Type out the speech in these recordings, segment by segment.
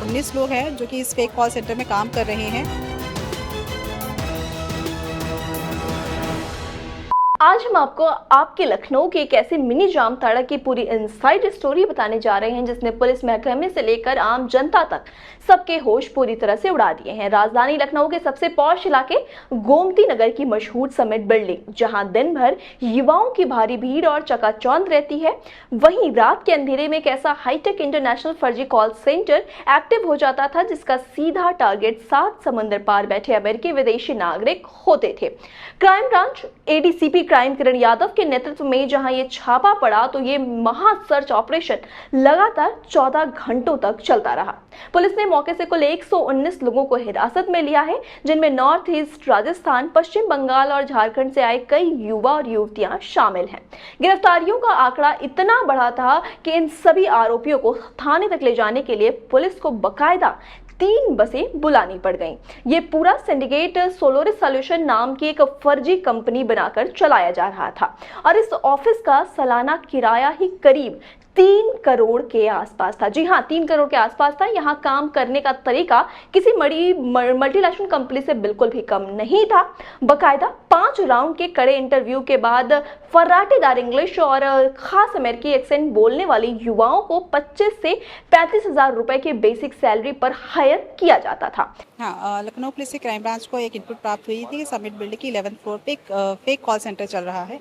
119 लोग हैं जो कि इस फेक कॉल सेंटर में काम कर रहे हैं। आज हम आपको आपके लखनऊ के एक ऐसे मिनी जामताड़ा की पूरी इनसाइड स्टोरी बताने जा रहे हैं जिसने पुलिस महकमे से लेकर आम जनता तक सबके होश पूरी तरह से उड़ा दिए हैं। राजधानी लखनऊ के सबसे पॉश इलाके गोमती नगर की मशहूर समिट बिल्डिंग, जहां दिन भर युवाओं की भारी भीड़ और चकाचौंध रहती है, वहीं रात के अंधेरे में एक ऐसा हाईटेक इंटरनेशनल फर्जी कॉल सेंटर एक्टिव हो जाता था जिसका सीधा टारगेट 7 समंदर पार बैठे अमेरिकी विदेशी नागरिक होते थे। Crime branch ADCP crime Kiran Yadav के नेतृत्व में जहां ये छापा पड़ा तो ये महा सर्च ऑपरेशन लगातार 14 घंटों तक चलता रहा। पुलिस ने मौके से कुल 119 लोगों को हिरासत में लिया है, जिनमें नॉर्थ ईस्ट राजस्थान, पश्चिम बंगाल और झारखंड से आए कई युवा और युवतियां शामिल हैं। गिरफ्तारियों का आंकड़ा इतना बड़ा था कि इन सभी आरोपियों को थाने तक ले जाने के लिए पुलिस को बकायदा 3 बसें बुलानी पड़ गईं। ये पूरा सिंडिकेट सोलोरिस सॉल्यूशन नाम की एक फर्जी कंपनी बनाकर चलाया जा रहा था और इस ऑफिस का सालाना किराया ही करीब 3 करोड़ के आसपास था। जी हाँ, 3 करोड़ के आसपास था। यहाँ काम करने का तरीका किसी बड़ी मल्टीनेशनल कंपनी से बिल्कुल भी कम नहीं था। बकायदा 5 राउंड के कड़े इंटरव्यू के बाद फर्राटेदार इंग्लिश और खास अमेरिकी एक्सेंट बोलने वाले युवाओं को 25 से 35 हजार रुपए की बेसिक सैलरी पर हायर किया जाता था। हाँ, लखनऊ पुलिस से क्राइम ब्रांच को एक इनपुट प्राप्त हुई थी कि समिट बिल्डिंग की 11th फ्लोर पे एक फेक कॉल सेंटर चल रहा है।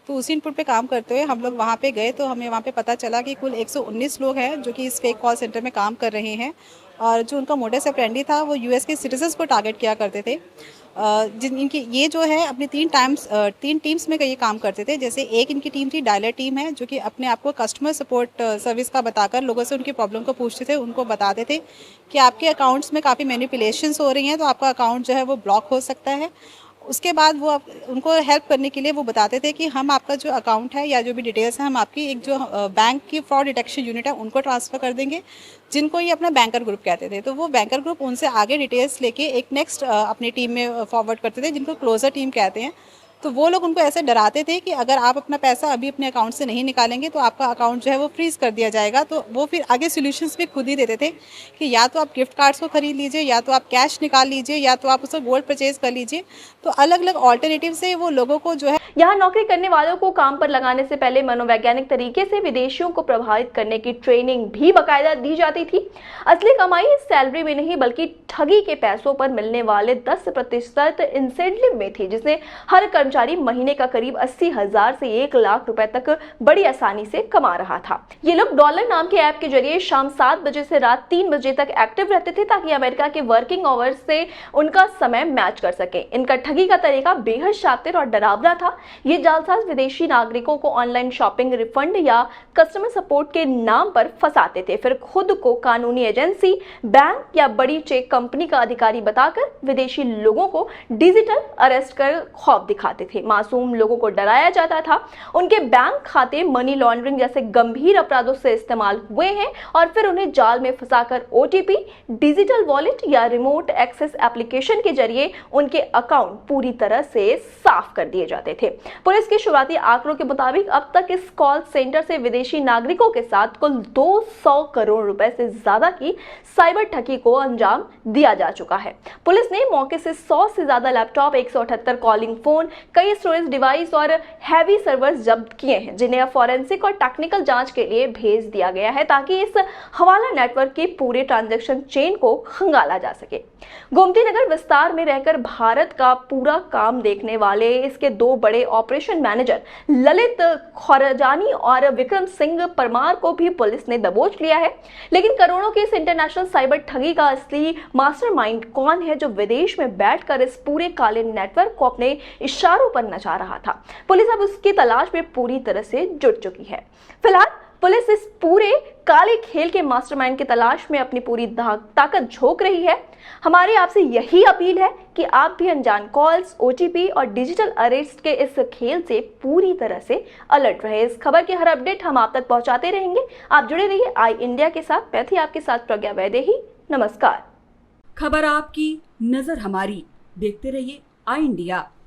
तो उसी इनपुट पे काम करते हुए हम लोग वहाँ पे गए तो हमें वहाँ पे पता चला कि कुल 119 लोग हैं जो कि इस फेक कॉल सेंटर में काम कर रहे हैं और जो उनका मोडस ऑपरेंडी था वो यूएस के सिटीजन्स को टारगेट किया करते थे। इनकी ये जो है अपनी 3 टीम्स में ये काम करते थे। जैसे एक इनकी टीम थी डायलर टीम है, जो कि अपने आप को कस्टमर सपोर्ट सर्विस का बताकर लोगों से उनकी प्रॉब्लम को पूछते थे, उनको बताते थे कि आपके अकाउंट्स में काफ़ी मैनिपुलेशंस हो रही हैं तो आपका अकाउंट जो है वो ब्लॉक हो सकता है। उसके बाद वो उनको हेल्प करने के लिए वो बताते थे कि हम आपका जो अकाउंट है या जो भी डिटेल्स हैं हम आपकी एक जो बैंक की फ्रॉड डिटेक्शन यूनिट है उनको ट्रांसफ़र कर देंगे, जिनको ये अपना बैंकर ग्रुप कहते थे। तो वो बैंकर ग्रुप उनसे आगे डिटेल्स लेके एक नेक्स्ट अपनी टीम में फॉरवर्ड करते थे, जिनको क्लोजर टीम कहते हैं। तो वो लोग उनको ऐसे डराते थे कि अगर आप अपना पैसा अभी अपने अकाउंट से नहीं निकालेंगे तो आपका अकाउंट जो है वो फ्रीज़ कर दिया जाएगा। तो वो फिर आगे सॉल्यूशंस भी खुद ही देते थे कि या तो आप गिफ्ट कार्ड्स को खरीद लीजिए, या तो आप कैश निकाल लीजिए, या तो आप उससे गोल्ड परचेज कर लीजिए। तो अलग अलग ऑल्टरनेटिव से वो लोगों को जो है यहाँ नौकरी करने वालों को काम पर लगाने से पहले मनोवैज्ञानिक तरीके से विदेशियों को प्रभावित करने की ट्रेनिंग भी बकायदा दी जाती थी। असली कमाई सैलरी में नहीं बल्कि ठगी के पैसों पर मिलने वाले 10% इंसेंटिव में थी, जिसने हर कर्मचारी महीने का करीब 80,000 से 1 लाख रुपए तक बड़ी आसानी से कमा रहा था। ये लोग डॉलर नाम के ऐप के जरिए शाम 7 बजे से रात 3 बजे तक एक्टिव रहते थे ताकि अमेरिका के वर्किंग आवर्स से उनका समय मैच कर सके। इनका ठगी का तरीका बेहद शातिर और डरावना था। ये जालसाज विदेशी नागरिकों को ऑनलाइन शॉपिंग, रिफंड या कस्टमर सपोर्ट के नाम पर फंसाते थे, फिर खुद को कानूनी एजेंसी, बैंक या बड़ी चेक कंपनी का अधिकारी बताकर विदेशी लोगों को डिजिटल अरेस्ट कर खौफ दिखाते थे। मासूम लोगों को डराया जाता था, उनके बैंक खाते मनी लॉन्ड्रिंग जैसे गंभीर अपराधों से इस्तेमाल हुए हैं और फिर उन्हें जाल में फंसाकर ओटीपी, डिजिटल वॉलेट या रिमोट एक्सेस एप्लीकेशन के जरिए उनके अकाउंट पूरी तरह से साफ कर दिए जाते थे। पुलिस के शुरुआती आंकड़ों के मुताबिक अब तक इस कॉल सेंटर से विदेशी नागरिकों के साथ कुल 200 करोड़ रुपए से ज्यादा की साइबर ठगी को अंजाम दिया जा चुका है। पुलिस ने मौके से 100 से ज्यादा लैपटॉप, 178 कॉलिंग फोन, कई स्टोरेज डिवाइस और हैवी सर्वर्स जब्त किए हैं, जिन्हें फॉरेंसिक और टेक्निकल जांच के लिए भेज दिया गया है ताकि इस हवाला नेटवर्क के पूरे ट्रांजैक्शन चेन को खंगाला जा सके। गोमती नगर विस्तार में रहकर भारत का पूरा काम देखने वाले इसके 2 बड़े ऑपरेशन मैनेजर ललित खौरजानी और विक्रम सिंह परमार को भी पुलिस ने दबोच लिया है। लेकिन करोड़ों की इस इंटरनेशनल साइबर ठगी का असली मास्टरमाइंड कौन है जो विदेश में बैठकर इस पूरे काले नेटवर्क को अपने इशारों पर नचा रहा था? पुलिस अब उसकी तलाश में पूरी तरह से जुट चुकी है। फिलहाल पुलिस इस पूरे काले खेल के मास्टरमाइंड की तलाश में अपनी पूरी ताकत झोंक रही है। हमारी आपसे यही अपील है कि आप भी अनजान कॉल्स, ओटीपी और डिजिटल अरेस्ट के इस खेल से पूरी तरह से अलर्ट रहे। इस खबर की हर अपडेट हम आप तक पहुंचाते रहेंगे। आप जुड़े रहिए आई इंडिया के साथ। मैं थी आपके साथ प्रज्ञा वैदेही। नमस्कार। खबर आपकी, नजर हमारी। देखते रहिए आई इंडिया।